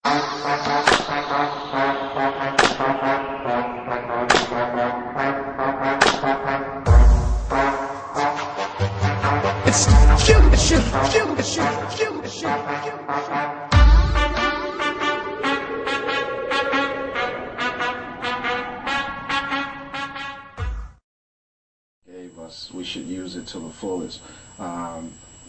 Gave us, we should use it to the fullest.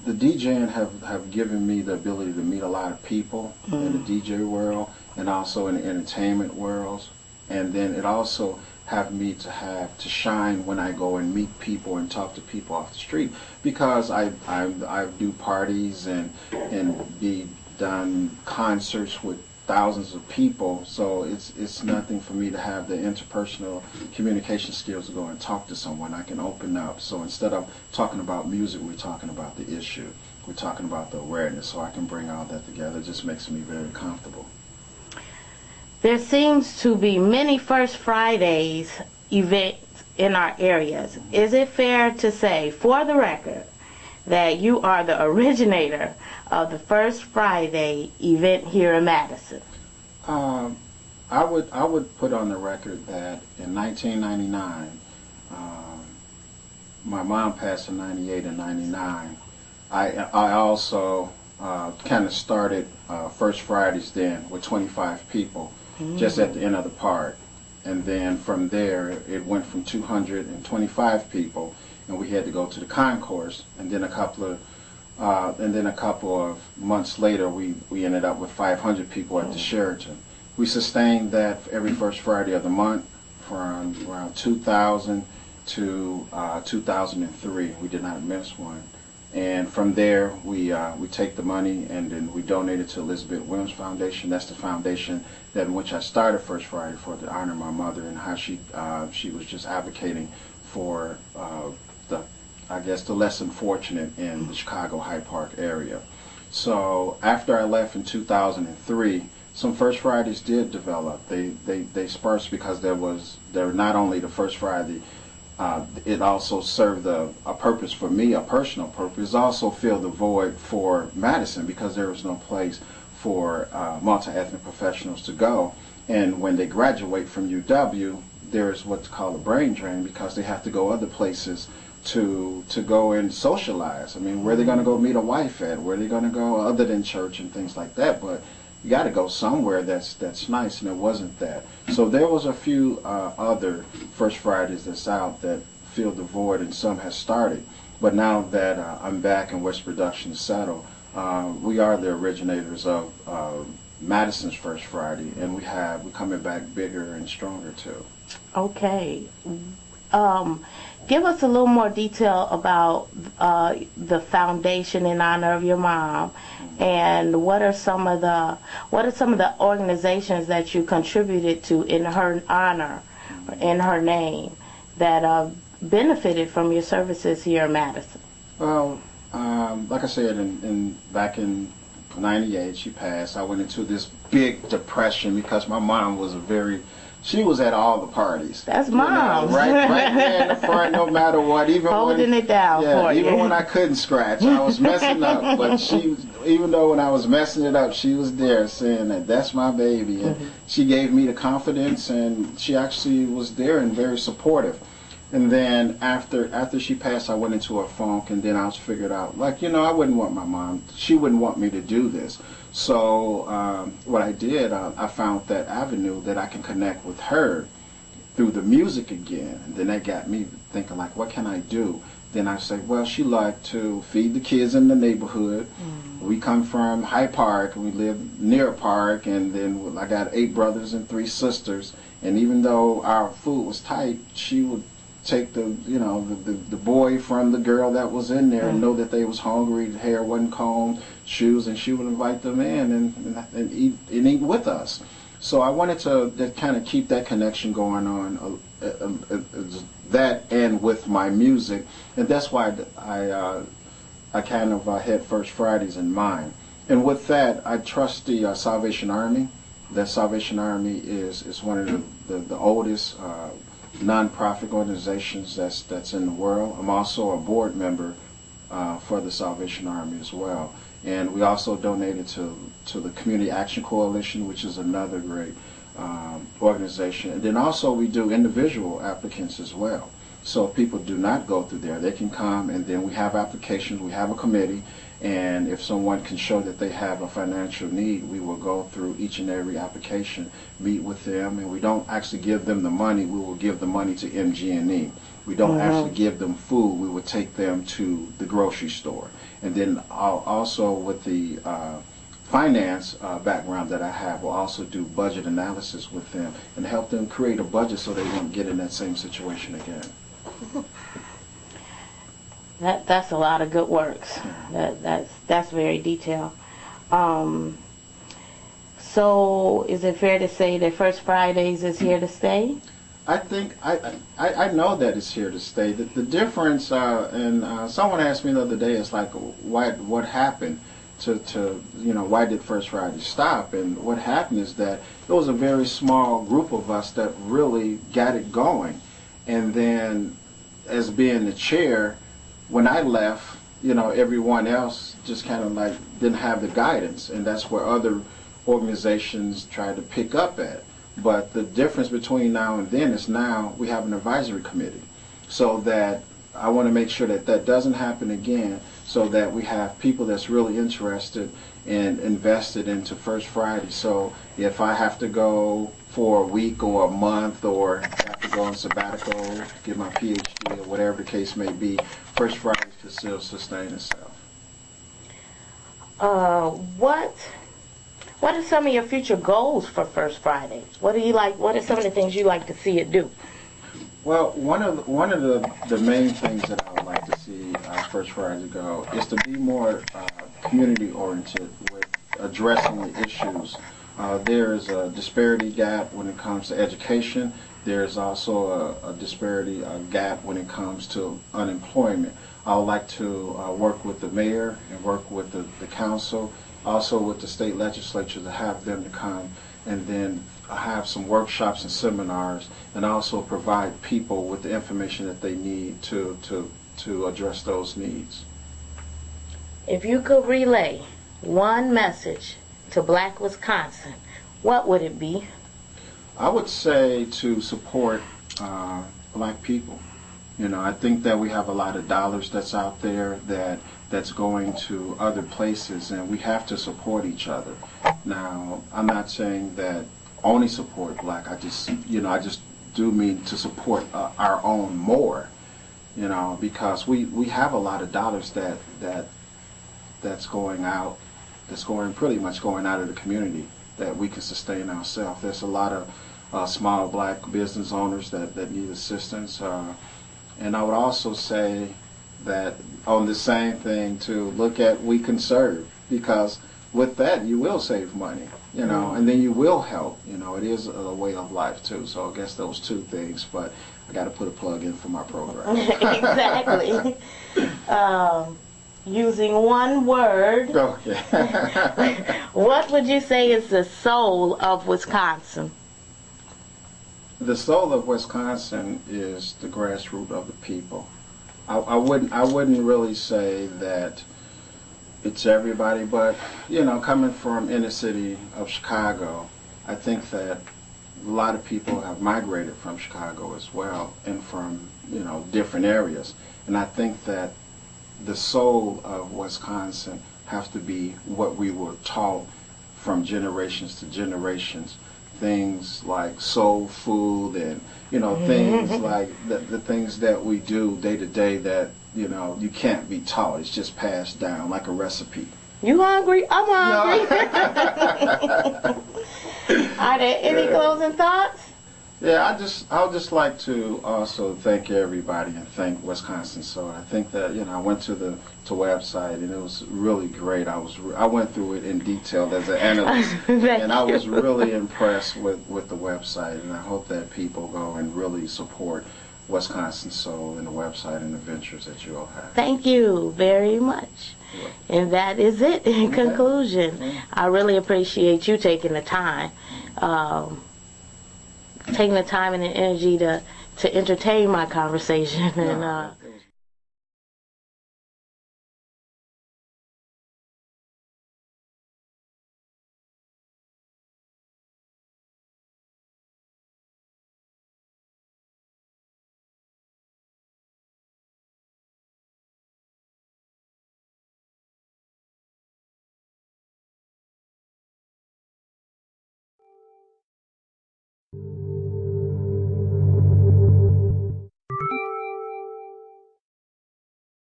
The DJing have given me the ability to meet a lot of people in the DJ world and also in the entertainment world, and then it also have me to shine when I go and meet people and talk to people off the street, because I do parties and be done concerts with thousands of people, so it's nothing for me to have the interpersonal communication skills to go and talk to someone. I can open up. So instead of talking about music, we're talking about the issue. We're talking about the awareness, so I can bring all that together. It just makes me very comfortable. There seems to be many First Fridays events in our areas. Is it fair to say, for the record, that you are the originator of the First Friday event here in Madison? I would put on the record that in 1999, my mom passed in 98 and 99. I also kind of started First Fridays then with 25 people, just at the end of the park, and then from there it went from 225 people, and we had to go to the concourse, and then a couple of months later we ended up with 500 people at the Sheraton. We sustained that every first Friday of the month from around 2000 to 2003. We did not miss one. And from there, we take the money and then we donate it to Elizabeth Williams Foundation. That's the foundation that in which I started First Friday for, to honor my mother, and how she was just advocating for the less unfortunate in the Chicago Hyde Park area. So after I left in 2003, some First Fridays did develop. They sparked because there were not only the First Friday. It also served a purpose for me, a personal purpose. Also filled the void for Madison, because there was no place for multi-ethnic professionals to go. And when they graduate from UW, there's what's called a brain drain, because they have to go other places to go and socialize. I mean, where are they going to go meet a wife at? Where are they going to go other than church and things like that? But you got to go somewhere that's nice, and it wasn't that. So there was a few other First Fridays that's out that filled the void, and some has started. But now that I'm back and West Production is settled, we are the originators of Madison's First Friday, and we're coming back bigger and stronger too. Okay. Give us a little more detail about the foundation in honor of your mom, and what are some of the organizations that you contributed to in her honor, in her name, that benefited from your services here in Madison? Well, like I said, back in '98, she passed. I went into this big depression because my mom was she was at all the parties. That's mom. Right there in the front, no matter what. Even holding it down for you. Even when I couldn't scratch, I was messing up. But even though when I was messing it up, she was there saying that's my baby. And she gave me the confidence, and she actually was there and very supportive. And then after she passed, I went into a funk, and then I was figured out, I wouldn't want my mom, she wouldn't want me to do this. So what I did, I found that avenue that I can connect with her through the music again. And then that got me thinking, what can I do? Then I said, well, she liked to feed the kids in the neighborhood. We come from Hyde Park, and we live near a park, and then I got 8 brothers and 3 sisters. And even though our food was tight, she would take the boy from the girl that was in there and know that they was hungry, the hair wasn't combed, shoes, and she would invite them in and eat with us. So I wanted to kind of keep that connection going on, that and with my music, and that's why I kind of had First Fridays in mind. And with that, I trust the Salvation Army. The Salvation Army is one of the oldest non-profit organizations that's in the world. I'm also a board member for the Salvation Army as well. And we also donated to the Community Action Coalition, which is another great organization. And then also we do individual applicants as well. So if people do not go through there, they can come, and then we have applications, we have a committee, and if someone can show that they have a financial need, we will go through each and every application, meet with them, and we don't actually give them the money, we will give the money to MG&E. We don't actually give them food, we would take them to the grocery store. And then also with the finance background that I have, we'll also do budget analysis with them and help them create a budget so they won't get in that same situation again. That's a lot of good works. That's very detailed. So is it fair to say that First Fridays is here to stay? I think I know that it's here to stay. The difference, and someone asked me the other day, it's like, what happened to why did First Friday stop? And what happened is that it was a very small group of us that really got it going. And then, as being the chair, when I left, everyone else just kind of like didn't have the guidance, and that's where other organizations tried to pick up at. But the difference between now and then is now we have an advisory committee, so that I want to make sure that that doesn't happen again, so that we have people that's really interested and invested into First Friday. So if I have to go for a week or a month, or have to go on sabbatical, get my PhD, or whatever the case may be, First Friday can still sustain itself. What are some of your future goals for First Friday? What are some of the things you like to see it do? Well, one of the main things that I would like to see First Friday go is to be more community oriented with addressing the issues. There's a disparity gap when it comes to education. There's also a disparity gap when it comes to unemployment. I would like to work with the mayor and work with the council, also with the state legislature, to have them to come and then have some workshops and seminars, and also provide people with the information that they need to address those needs. If you could relay one message to Black Wisconsin, what would it be? I would say to support Black people. I think that we have a lot of dollars that's out there that's going to other places, and we have to support each other. Now, I'm not saying that only support Black. I just do mean to support our own more. Because we have a lot of dollars that's going out, pretty much going out of the community, that we can sustain ourselves. There's a lot of small Black business owners that need assistance. And I would also say that on the same thing, to look at We Can Serve, because with that you will save money, and then you will help. It is a way of life too. So I guess those two things, but I got to put a plug in for my program. Exactly. Using one word, okay. What would you say is the soul of Wisconsin? The soul of Wisconsin is the grassroots of the people. I wouldn't really say that it's everybody, but coming from inner city of Chicago, I think that a lot of people have migrated from Chicago as well, and from different areas. And I think that the soul of Wisconsin has to be what we were taught from generations to generations. Things like soul food, and things like the things that we do day to day that you can't be taught. It's just passed down like a recipe. You hungry? I'm hungry. No. Are there any closing thoughts? Yeah, I would just like to also thank everybody and thank WisconsinSoul. I think that I went to the website, and it was really great. I went through it in detail as an analyst, and I was really impressed with the website. And I hope that people go and really support WisconsinSoul and the website and the ventures that you all have. Thank you very much. And that is it in conclusion. I really appreciate you taking the time. Taking the time and the energy to entertain my conversation, and